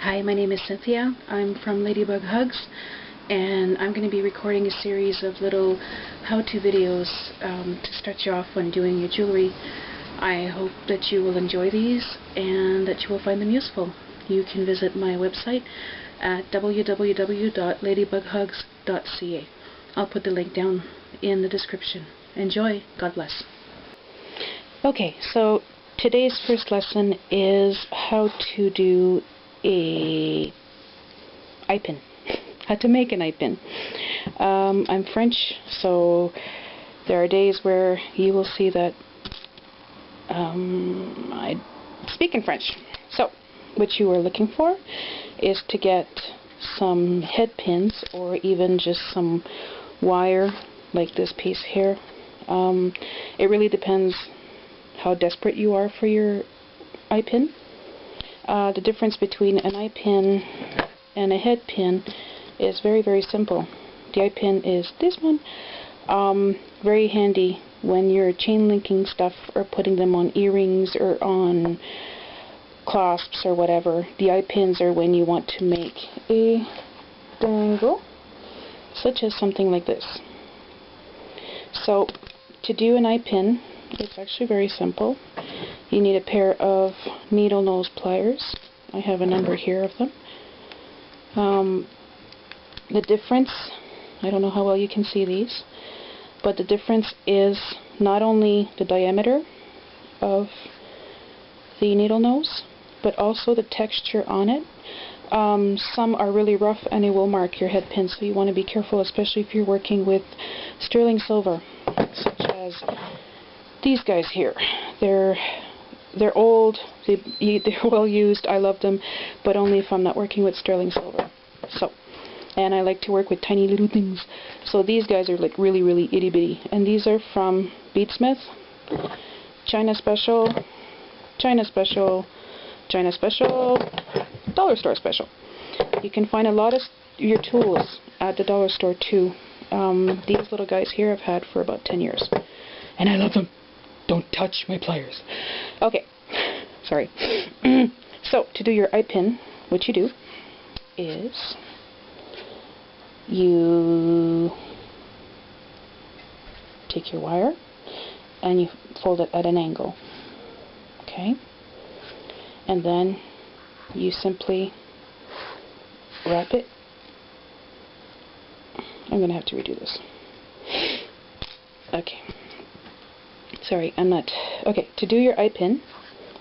Hi, my name is Cynthia. I'm from Ladybug Hugs, and I'm going to be recording a series of little how-to videos to start you off when doing your jewelry. I hope that you will enjoy these and that you will find them useful. You can visit my website at www.ladybughugs.ca. I'll put the link down in the description. Enjoy. God bless. Okay, so today's first lesson is how to do a eyepin. How to make an eyepin. I'm French, so there are days where you will see that I speak in French. So what you are looking for is to get some head pins, or even just some wire like this piece here. It really depends how desperate you are for your eyepin. The difference between an eyepin and a head pin is very, very simple. The eyepin is this one. Very handy when you're chain linking stuff or putting them on earrings or on clasps or whatever. The eyepins are when you want to make a dangle, such as something like this. So to do an eyepin, it's actually very simple. You need a pair of needle nose pliers. I have a number here of them. The difference, I don't know how well you can see these, but the difference is not only the diameter of the needle nose, but also the texture on it. Some are really rough and it will mark your head pin, so you want to be careful, especially if you're working with sterling silver, such as these guys here. They're old, they're well used, I love them, but only if I'm not working with sterling silver. So, and I like to work with tiny little things. So these guys are like really, really itty bitty. And these are from Beadsmith, China Special, China Special, China Special, Dollar Store Special. You can find a lot of your tools at the dollar store too. These little guys here I've had for about 10 years. And I love them. Don't touch my pliers. Okay, sorry. So, to do your eyepin, what you do is you take your wire and you fold it at an angle. Okay? And then you simply wrap it. I'm going to have to redo this. Okay. Sorry, I'm not. Okay, to do your eyepin,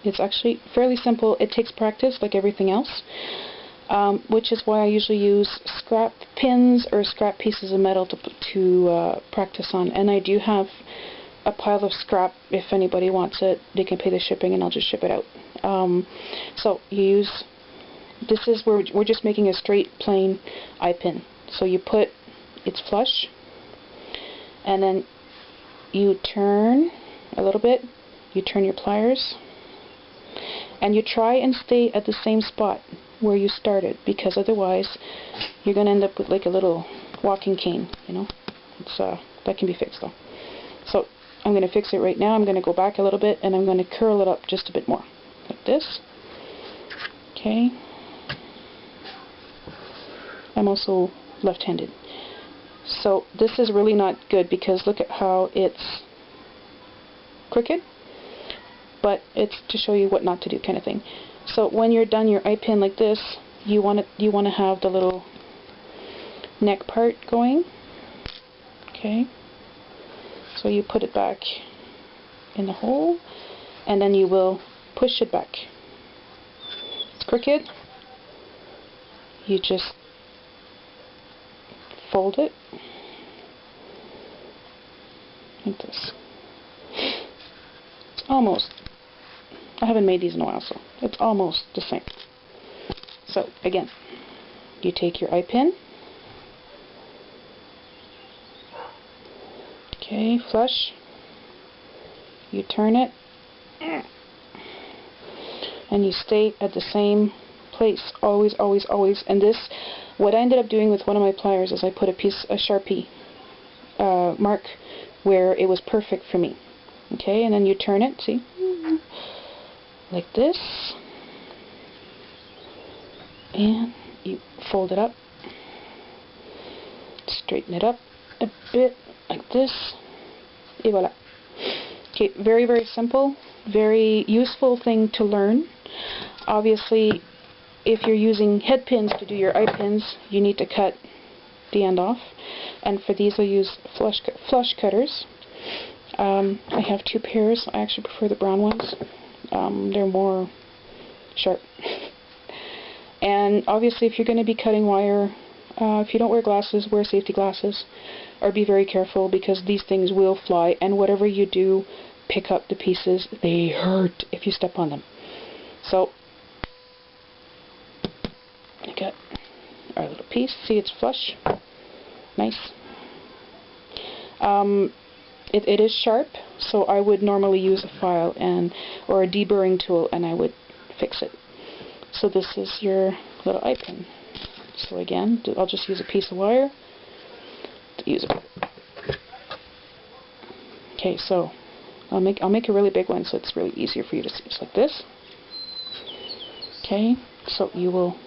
it's actually fairly simple. It takes practice like everything else, which is why I usually use scrap pins or scrap pieces of metal to practice on. And I do have a pile of scrap. If anybody wants it, they can pay the shipping and I'll just ship it out. So you use, this is where we're just making a straight plain eyepin. So you put, it's flush, and then you turn a little bit, you turn your pliers, and you try and stay at the same spot where you started, because otherwise you're going to end up with like a little walking cane, you know. It's that can be fixed though. So I'm going to fix it right now. I'm going to go back a little bit and I'm going to curl it up just a bit more, like this. Okay. I'm also left-handed. So this is really not good because look at how it's crooked, but it's to show you what not to do, kind of thing. So when you're done your eyepin like this, you want to have the little neck part going. Okay. So you put it back in the hole, and then you will push it back. It's crooked. You just fold it like this. It's almost, I haven't made these in a while, so it's almost the same. So again, you take your eyepin, okay, flush, you turn it, and you stay at the same place, always, always, always. And this, what I ended up doing with one of my pliers is I put a Sharpie mark where it was perfect for me. Okay, and then you turn it, see, like this, and you fold it up, straighten it up a bit like this, et voila. Okay, very, very simple, very useful thing to learn. Obviously, if you're using head pins to do your eye pins, you need to cut the end off, and for these I'll use flush cutters. I have 2 pairs. I actually prefer the brown ones. They're more sharp. And obviously, if you're going to be cutting wire, if you don't wear glasses, wear safety glasses, or be very careful, because these things will fly, and whatever you do, pick up the pieces. They hurt if you step on them. So I got our little piece. See, it's flush. Nice. It is sharp, so I would normally use a file or a deburring tool, and I would fix it. So this is your little eye pin. So again, I'll just use a piece of wire to use it. Okay, so I'll make a really big one, so it's really easier for you to see. Just like this. Okay, so you will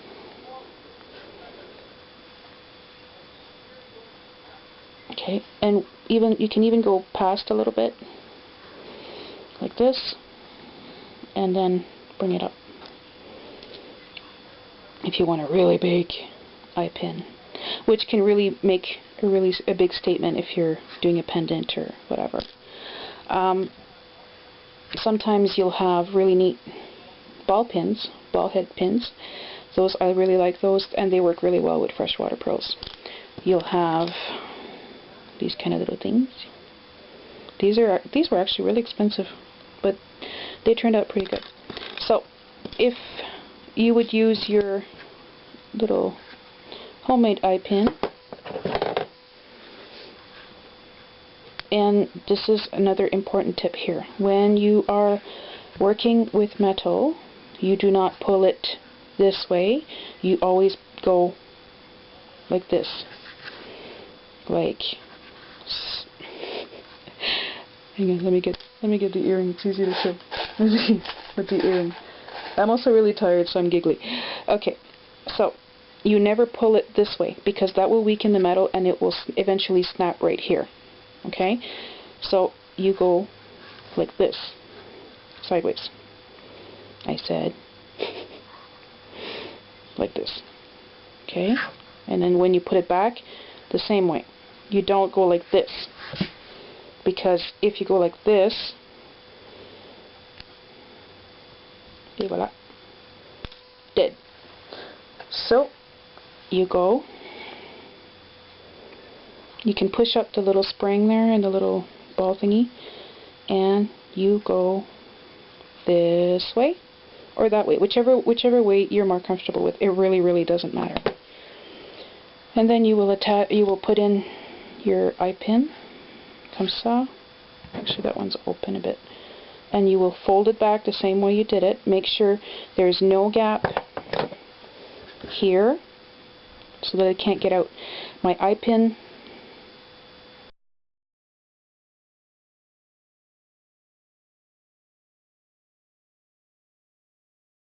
and you can even go past a little bit, like this, and then bring it up. If you want a really big eye pin, which can really make a big statement if you're doing a pendant or whatever. Sometimes you'll have really neat ball head pins. Those, I really like those, and they work really well with freshwater pearls. You'll have these kind of little things. These were actually really expensive, but they turned out pretty good. So if you would use your little homemade eye pin, and this is another important tip here, when you are working with metal, you do not pull it this way. You always go like this, like. Hang on, let me get the earring. It's easier to show with the earring. I'm also really tired, so I'm giggly. Okay, so you never pull it this way, because that will weaken the metal and it will eventually snap right here. Okay, so you go like this, sideways. I said like this. Okay, and then when you put it back, the same way. You don't go like this, because if you go like this, et voila, dead. So you go, you can push up the little spring there and the little ball thingy, and you go this way or that way, whichever way you're more comfortable with. It really doesn't matter. And then you will put in your eye pin, comme ça. Actually, that one's open a bit. And you will fold it back the same way you did it. Make sure there's no gap here so that it can't get out. My eye pin